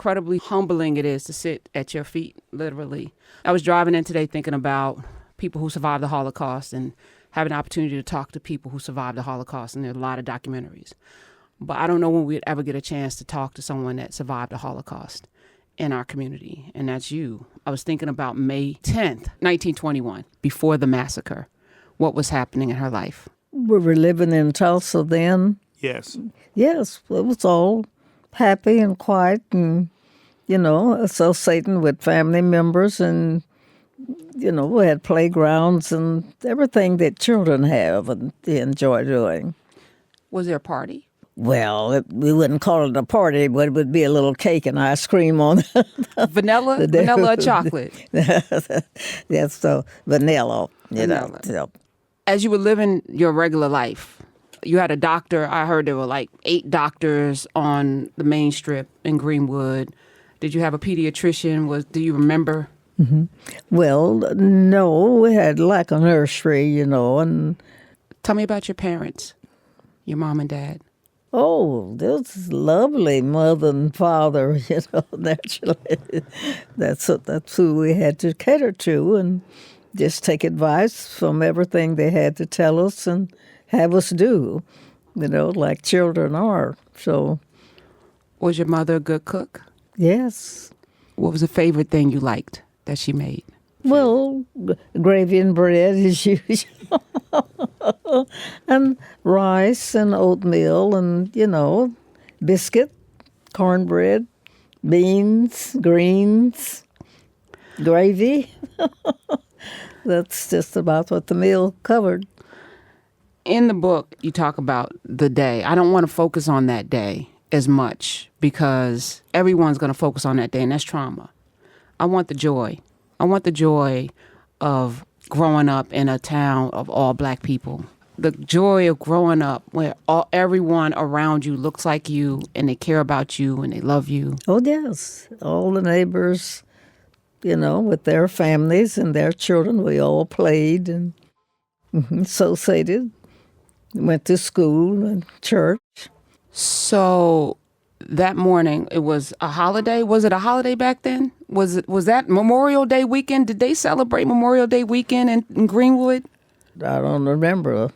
incredibly humbling it is to sit at your feet, literally. I was driving in today thinking about people who survived the Holocaust and having an opportunity to talk to people who survived the Holocaust, and there are a lot of documentaries. But I don't know when we'd ever get a chance to talk to someone that survived the Holocaust in our community, and that's you. I was thinking about May 10th, 1921, before the massacre. What was happening in her life? We were living in Tulsa then. Yes. Yes, it was all happy and quiet and, associating with family members and, we had playgrounds and everything that children have and they enjoy doing. Was there a party? Well, we wouldn't call it a party, but it would be a little cake and ice cream on Vanilla or chocolate? Yes, so vanilla, Vanilla. So. As you were living your regular life, you had a doctor. I heard there were like 8 doctors on the main strip in Greenwood. Did you have a pediatrician? Do you remember? Mm-hmm. Well, no, we had like a nursery, and... Tell me about your parents, your mom and dad. Oh, this lovely mother and father, naturally. That's who we had to cater to and just take advice from everything they had to tell us and have us do, like children are. So, was your mother a good cook? Yes. What was the favorite thing you liked that she made? Well, gravy and bread as usual. And rice and oatmeal and, biscuit, cornbread, beans, greens, gravy. That's just about what the meal covered. In the book, you talk about the day. I don't want to focus on that day as much because everyone's going to focus on that day, and that's trauma. I want the joy. I want the joy of growing up in a town of all Black people. The joy of growing up where everyone around you looks like you and they care about you and they love you. Oh, yes. All the neighbors, with their families and their children, we all played and associated, went to school and church. So that morning, it was a holiday. Was it a holiday back then? Was that Memorial Day weekend? Did they celebrate Memorial Day weekend in Greenwood? I don't remember.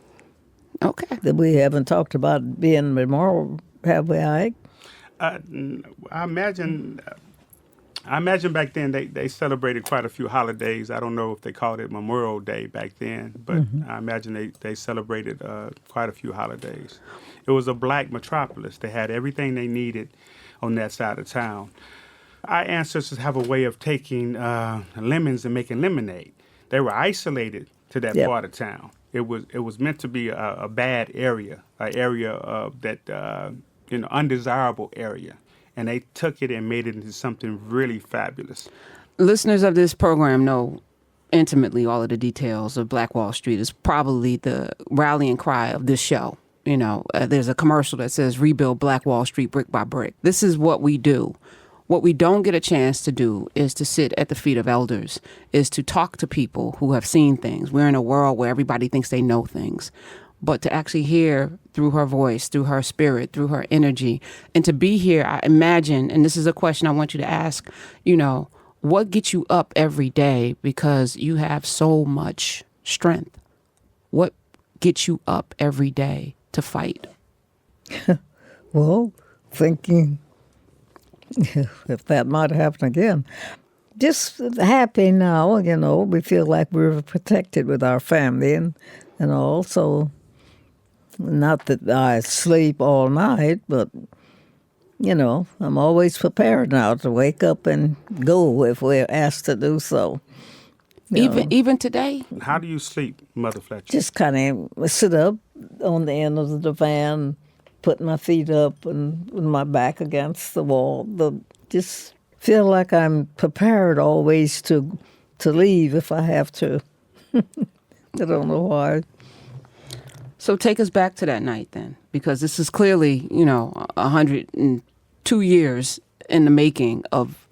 Okay. That we haven't talked about being memorial, have we, Ike? I imagine back then they celebrated quite a few holidays. I don't know if they called it Memorial Day back then, but I imagine they celebrated quite a few holidays. It was a Black metropolis. They had everything they needed on that side of town. Our ancestors have a way of taking lemons and making lemonade. They were isolated to that part of town. It was meant to be a bad area, an area of that undesirable area, and they took it and made it into something really fabulous. Listeners of this program know intimately all of the details of Black Wall Street. It's probably the rallying cry of this show. There's a commercial that says rebuild Black Wall Street brick by brick. This is what we do. What we don't get a chance to do is to sit at the feet of elders, is to talk to people who have seen things. We're in a world where everybody thinks they know things. But to actually hear through her voice, through her spirit, through her energy, and to be here, I imagine, and this is a question I want you to ask, what gets you up every day because you have so much strength? What gets you up every day to fight? Well, thinking if that might happen again. Just happy now, we feel like we're protected with our family and all. So not that I sleep all night, but, I'm always prepared now to wake up and go if we're asked to do so. Even today? How do you sleep, Mother Fletcher? Just kind of sit up on the end of the divan, put my feet up and with my back against the wall. Just feel like I'm prepared always to leave if I have to. I don't know why. So take us back to that night then, because this is clearly, 102 years in the making of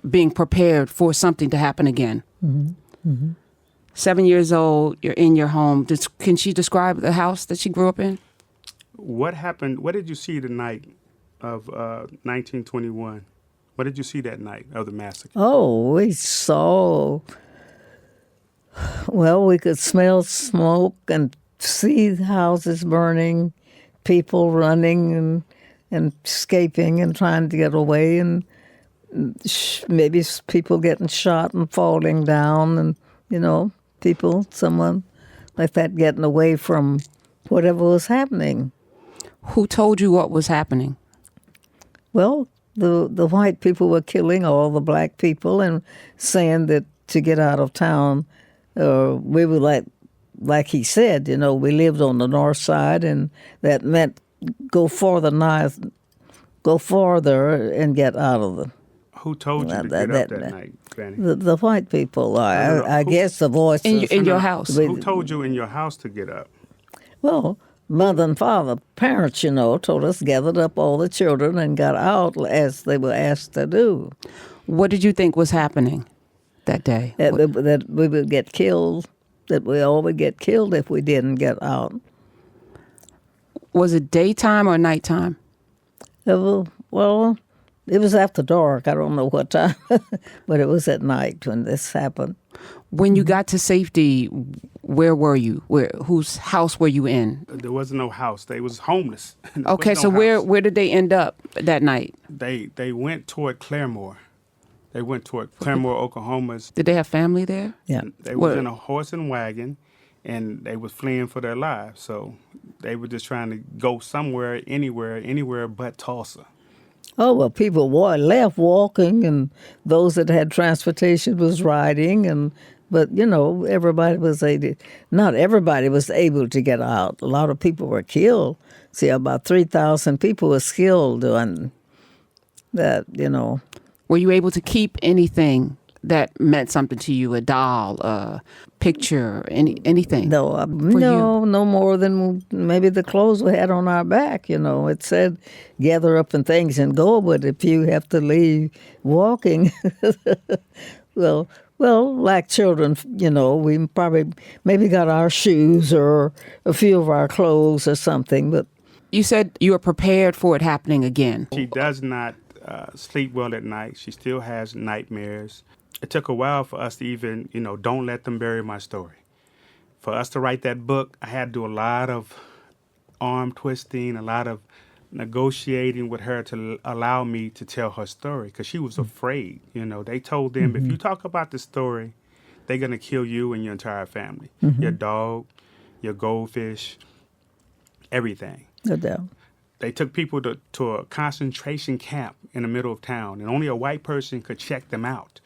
being prepared for something to happen again. Mm-hmm. Mm-hmm. 7 years old, you're in your home. Can she describe the house that she grew up in? What happened? What did you see the night of 1921 What did you see that night of the massacre? Oh, we saw, well, we could smell smoke and see houses burning, people running and escaping and trying to get away, and maybe people getting shot and falling down, and, someone like that getting away from whatever was happening. Who told you what was happening? Well, the white people were killing all the black people and saying that to get out of town, we were like he said, we lived on the north side, and that meant go farther and get out of the. Who told you to get up that night, Granny? The white people. I guess the voices. In your house. Who told you in your house to get up? Well, mother and father, parents, told us, gathered up all the children and got out as they were asked to do. What did you think was happening that day? That we would get killed, that we all would get killed if we didn't get out. Was it daytime or nighttime? Well, it was after dark. I don't know what time, but it was at night when this happened. When you got to safety, where were you? Whose house were you in? There wasn't no house. They was homeless. Okay, so where did they end up that night? They went toward Claremore. They went toward Claremore, Oklahoma. Did they have family there? Yeah. They was in a horse and wagon, and they was fleeing for their lives. So they were just trying to go somewhere, anywhere but Tulsa. Oh, well, people left walking, and those that had transportation was riding, but everybody was not everybody was able to get out. A lot of people were killed. See, about 3,000 people were killed doing that, Were you able to keep anything that meant something to you, a doll, a picture, anything? No, no more than maybe the clothes we had on our back. It said gather up and things and go, but if you have to leave walking, well, like children, we probably maybe got our shoes or a few of our clothes or something. But you said you were prepared for it happening again. She does not sleep well at night. She still has nightmares. It took a while for us to even, don't let them bury my story. For us to write that book, I had to do a lot of arm twisting, a lot of negotiating with her to allow me to tell her story, because she was afraid. They told them, if you talk about the story, they're going to kill you and your entire family, your dog, your goldfish, everything. No doubt. They took people to a concentration camp in the middle of town, and only a white person could check them out.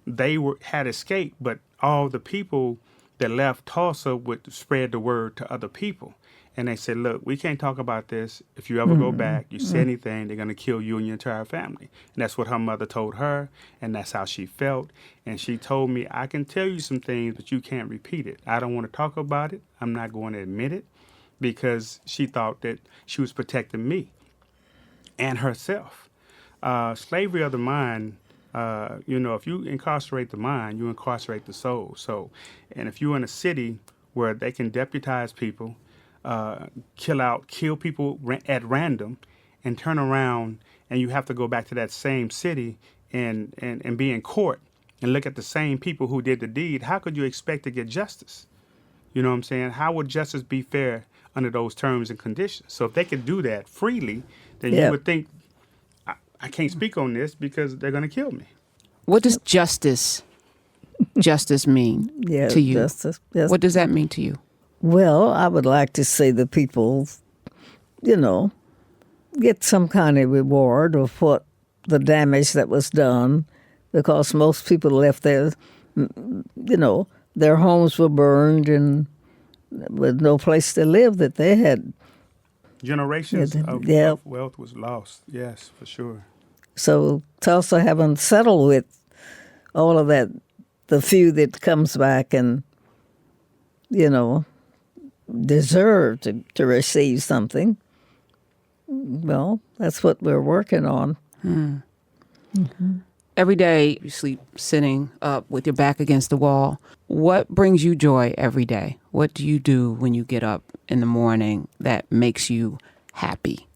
They had escaped, but all the people that left Tulsa would spread the word to other people. And they said, look, we can't talk about this. If you ever go back, you say anything, they're going to kill you and your entire family. And that's what her mother told her, and that's how she felt. And she told me, I can tell you some things, but you can't repeat it. I don't want to talk about it. I'm not going to admit it, because she thought that she was protecting me and herself. Slavery of the mind, if you incarcerate the mind, you incarcerate the soul. So, and if you're in a city where they can deputize people, kill people at random, and turn around, and you have to go back to that same city and be in court and look at the same people who did the deed, how could you expect to get justice? You know what I'm saying? How would justice be fair under those terms and conditions? So if they could do that freely, then you would think, I can't speak on this because they're going to kill me. What does justice mean to you? Justice. Yes. What does that mean to you? Well, I would like to see the people, get some kind of reward of what the damage that was done, because most people left there, their homes were burned and with no place to live that they had. Generations of wealth was lost, yes, for sure. So Tulsa haven't settled with all of that, the few that comes back and, deserve to receive something. Well, that's what we're working on. Every day you sleep sitting up with your back against the wall. What brings you joy every day? What do you do when you get up in the morning that makes you happy?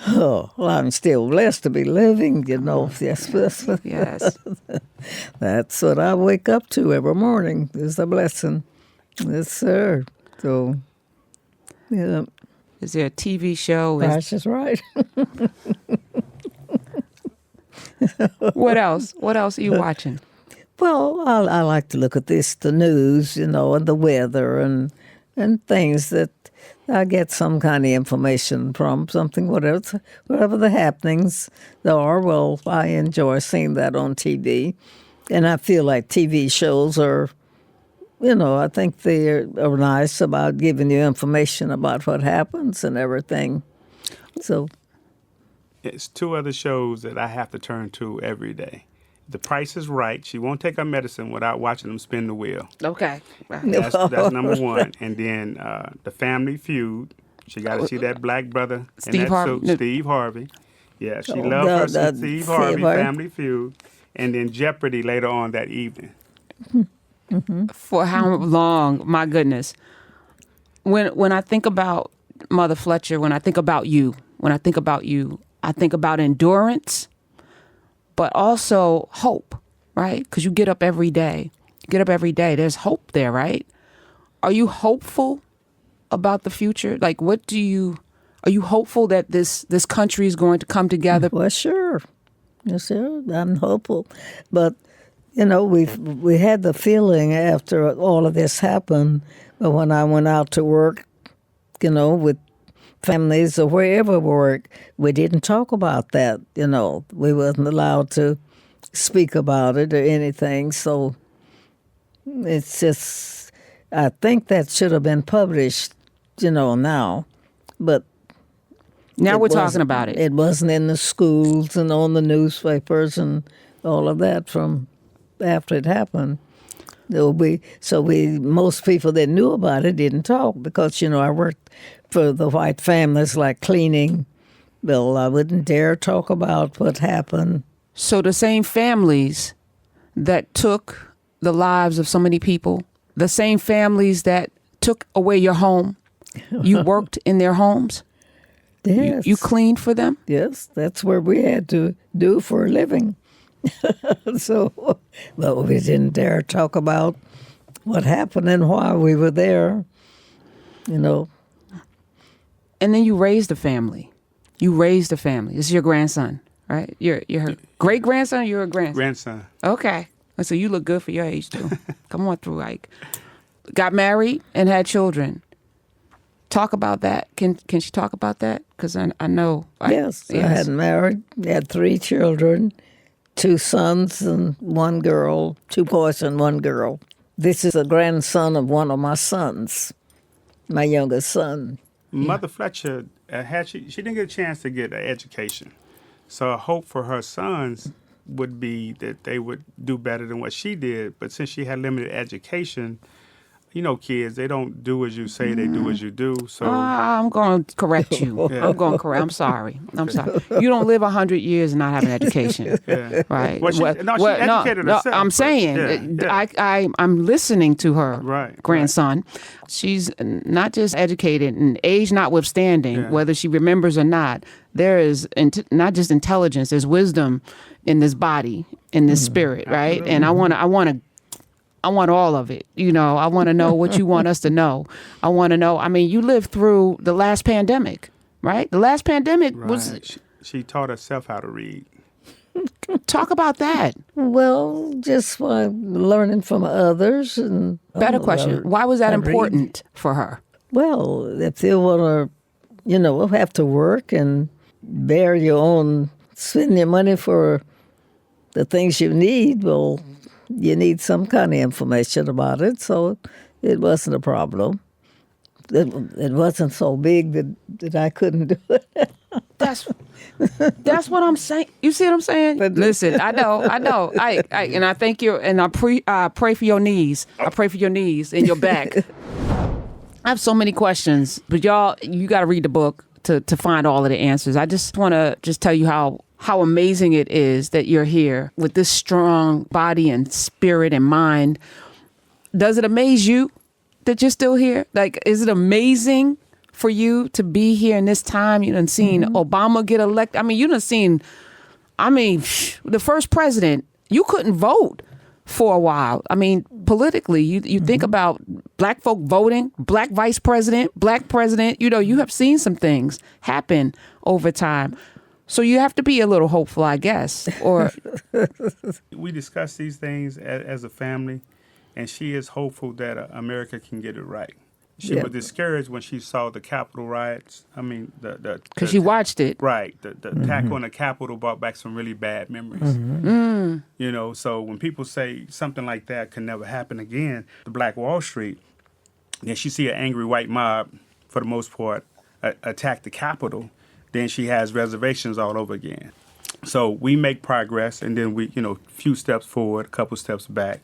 Oh, well, I'm still blessed to be living, you know. Yes, Yes. that's what I wake up to every morning is a blessing. Yes, sir. So, yeah, Is there a TV show? Price is right. What else? What else are you watching? Well, I like to look at the news, you know, and the weather and things that I get some kind of information from, something, whatever the happenings are. Well, I enjoy seeing that on TV. And I feel like TV shows are, you know, I think they are nice about giving you information about what happens and everything. So, It's two other shows that I have to turn to every day. The Price is Right. She won't take her medicine without watching them spin the wheel. Okay. That's number one. And then The Family Feud. She got to see that black brother Steve in that Harvey. suit, Steve Harvey. Yeah, she Oh, loved her some the Steve Steve Harvey, Harvey. Family Feud. And then Jeopardy later on that evening. For how long? My goodness. When I think about Mother Fletcher, when I think about you, I think about endurance, but also hope, right? Because you get up every day. There's hope there, right? Are you hopeful about the future? Like, are you hopeful that this country is going to come together? well, sure. Yes, sir. I'm hopeful. But, you know, we had the feeling after all of this happened, but when I went out to work, you know, with families or wherever we work, we didn't talk about that, you know. We wasn't allowed to speak about it or anything. So it's just, I think that should have been published, you know, now. But Now we're talking wasn't- about it. It wasn't in the schools and on the newspapers and all of that from after it happened. Most people that knew about it didn't talk because, you know, I worked for the white families like cleaning. Well, I wouldn't dare talk about what happened. So the same families that took the lives of so many people, the same families that took away your home, you worked in their homes? Yes. You cleaned for them? Yes, that's where we had to do for a living. So, but we didn't dare talk about what happened and why we were there, you know. And then you raised a family. This is your grandson, right? You're her great-grandson or you're a grandson? Grandson. Okay. So you look good for your age, too. Come on through, Ike. Got married and had children. Talk about that. Can she talk about that? Because I know. Yes, I had married, had 3 children, 2 sons and 1 girl, 2 boys and 1 girl. This is a grandson of one of my sons, my youngest son. Mother Fletcher, she didn't get a chance to get an education. So a hope for her sons would be that they would do better than what she did. But since she had limited education, you know, kids, they don't do as you say, they do as you do. So I'm going to correct you. Yeah. I'm sorry. You don't live 100 years and not have an education. yeah. Right. Well, she educated herself. I'm saying, I'm listening to her Right, grandson. She's not just educated, and age notwithstanding, whether she remembers or not, there is not just intelligence, there's wisdom in this body, in this spirit, right? Absolutely. And I want all of it. You know, I want to know what you want us to know. I want to know. I mean, you lived through the last pandemic, right? The last pandemic was. Right. She taught herself how to read. Talk about that. Well, just learning from others. And Better question. Why was that important for her? Well, if you want to, you know, have to work and bear your own, spend your money for the things you need, well, you need some kind of information about it, so it wasn't a problem. It wasn't so big that I couldn't do it. That's what I'm saying. You see what I'm saying? Listen, I know. And I thank you, and I pray for your knees. I pray for your knees and your back. I have so many questions, but y'all, you got to read the book to find all of the answers. I just want to tell you how amazing it is that you're here with this strong body and spirit and mind. Does it amaze you that you're still here? Like, is it amazing for you to be here in this time? You done seen Obama get elected. I mean, you done seen, the first president, you couldn't vote for a while. I mean, politically, you think about black folk voting, black vice president, black president, you have seen some things happen over time. So you have to be a little hopeful, I guess. Or we discuss these things as a family, and she is hopeful that America can get it right. She was discouraged when she saw the Capitol riots. I mean, because she watched it. Right. The attack on the Capitol brought back some really bad memories. So when people say something like that can never happen again, the Black Wall Street, then she see an angry white mob, for the most part, attack the Capitol, then she has reservations all over again. So we make progress, and then we, few steps forward, a couple steps back.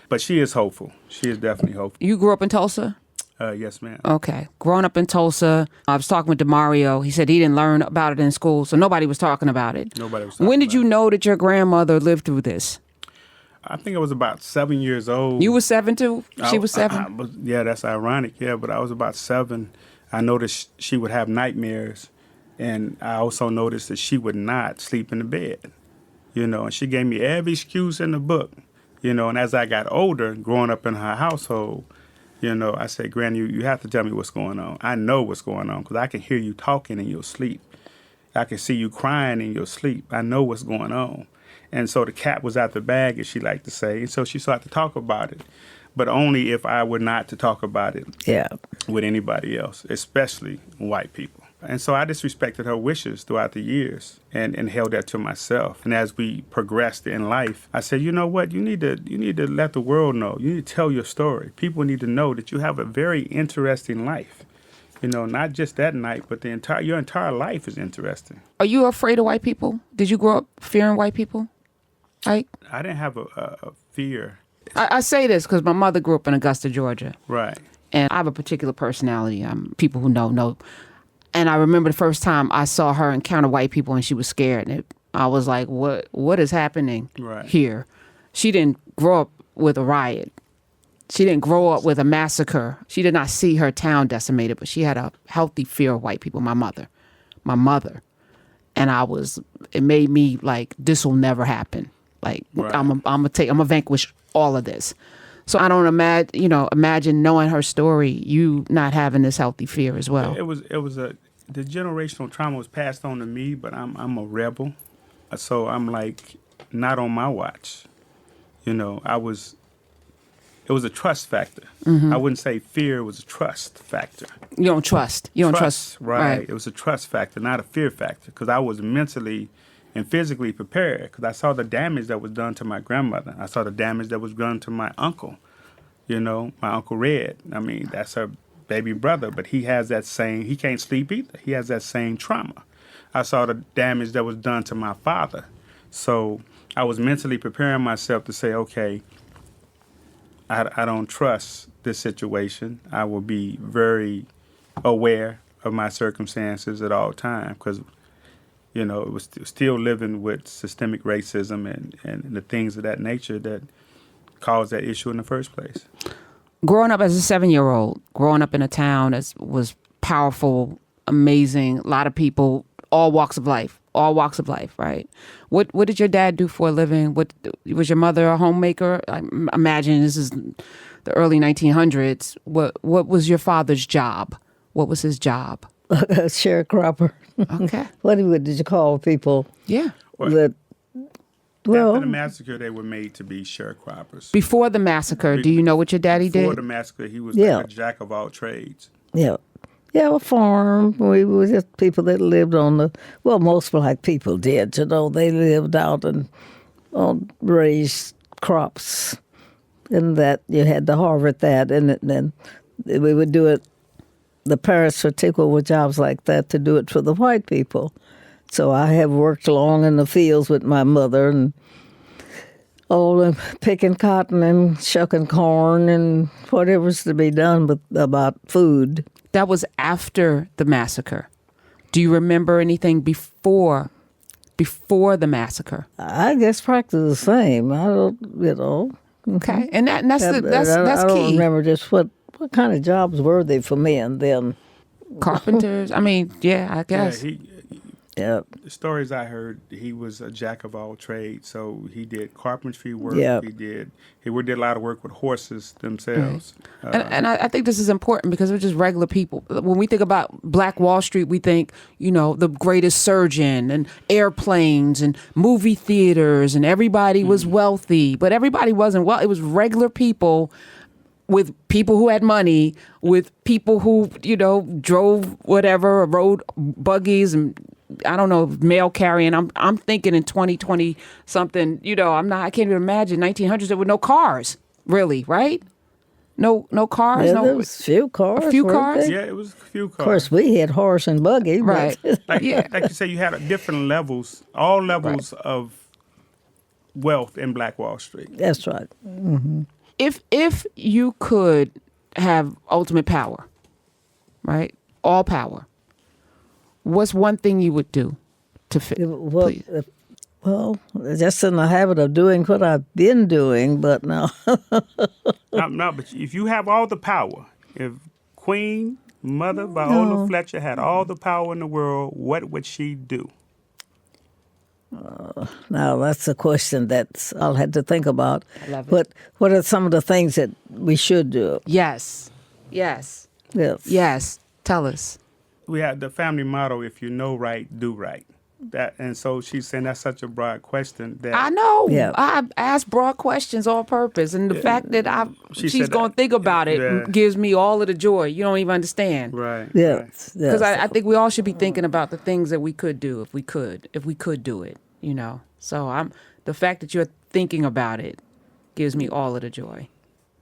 But she is hopeful. She is definitely hopeful. You grew up in Tulsa? Yes, ma'am. Okay. Growing up in Tulsa, I was talking with DeMario. He said he didn't learn about it in school, so nobody was talking about it. Nobody was talking When did about you know that your grandmother lived through this? I think I was about 7 years old. You were 7 too? She was 7? Yeah, that's ironic. Yeah, but I was about 7. I noticed she would have nightmares, and I also noticed that she would not sleep in the bed. And she gave me every excuse in the book. And as I got older, growing up in her household, I said, Granny, you have to tell me what's going on. I know what's going on because I can hear you talking in your sleep. I can see you crying in your sleep. I know what's going on. And so the cat was out the bag, as she liked to say. And so she started to talk about it, but only if I were not to talk about it with anybody else, especially white people. And so I just respected her wishes throughout the years and held that to myself. And as we progressed in life, I said, you know what? You need to let the world know. You need to tell your story. People need to know that you have a very interesting life. Not just that night, but your entire life is interesting. Are you afraid of white people? Did you grow up fearing white people? Right? I didn't have a fear. I say this because my mother grew up in Augusta, Georgia. Right. And I have a particular personality. People who know. And I remember the first time I saw her encounter white people and she was scared. And I was like, what is happening here? She didn't grow up with a riot. She didn't grow up with a massacre. She did not see her town decimated, but she had a healthy fear of white people, my mother. And it made me like, this will never happen. Like, I'm gonna vanquish all of this. So I don't imagine knowing her story, you not having this healthy fear as well. The generational trauma was passed on to me, but I'm a rebel, so I'm like not on my watch. It was a trust factor. I wouldn't say fear; it was a trust factor. You don't trust. You don't trust. Right. It was a trust factor, not a fear factor, because I was mentally and physically prepared. Because I saw the damage that was done to my grandmother. I saw the damage that was done to my uncle. My Uncle Red. I mean, that's her baby brother, but he has that same. He can't sleep either. He has that same trauma. I saw the damage that was done to my father. So I was mentally preparing myself to say, okay, I don't trust this situation. I will be very aware of my circumstances at all times because, it was still living with systemic racism and the things of that nature that caused that issue in the first place. Growing up as a 7-year-old, growing up in a town that was powerful, amazing, a lot of people, all walks of life, right? What did your dad do for a living? Was your mother a homemaker? I imagine this is the early 1900s. What was your father's job? What was his job? Sharecropper. Okay. What did you call people? Yeah. After the massacre, they were made to be sharecroppers. Before the massacre, do you know what your daddy did? Before the massacre, he was like a jack of all trades. Yeah. Yeah, a farm. We were just people that lived on most black people did, They lived out and raised crops. And that you had to harvest that. And then we would do it. The parents would take over jobs like that to do it for the white people. So I have worked along in the fields with my mother and picking cotton and shucking corn and whatever's to be done about food. That was after the massacre. Do you remember anything before the massacre? I guess practically the same. I don't, Okay, and that's I key. don't remember just what kind of jobs were they for men then. Carpenters. I mean, yeah, I Yeah, guess. Yep. the stories I heard, he was a jack of all trades. So he did carpentry work. Yep. He did a lot of work with horses themselves. And I think this is important because we're just regular people. When we think about Black Wall Street, we think, the greatest surgeon and airplanes and movie theaters and everybody was wealthy, but everybody wasn't well. It was regular people with people who had money, with people who, drove whatever, or rode buggies and I don't know, mail carrying. I'm thinking in 2020 something, I can't even imagine 1900s there were no cars, really, right? No cars. Yeah, no, there was few cars. a few weren't cars. there? Yeah, it was a few cars. Of course, we had horse and buggy. Right. Like, Yeah. like you say, you had different levels, all levels of wealth in Black Wall Street. That's right. If you could have ultimate power, right? All power. What's one thing you would do to fit? Well, please? just in the habit of doing what I've been doing, but no. No, but if you have all the power, if Queen Mother Viola Fletcher had all the power in the world, what would she do? Now, that's a question that I'll have to think about. I love it. What are some of the things that we should do? Yes. Yes. Tell us. We have the family motto: "If you know right, do right." And so she's saying that's such a broad question that I know. Yeah. I ask broad questions on purpose, and the fact that She she's said going to that- think about it yeah. gives me all of the joy. You don't even understand. right. Yes. Because yes. I think we all should be thinking about the things that we could do if we could do it. So the fact that you're thinking about it gives me all of the joy.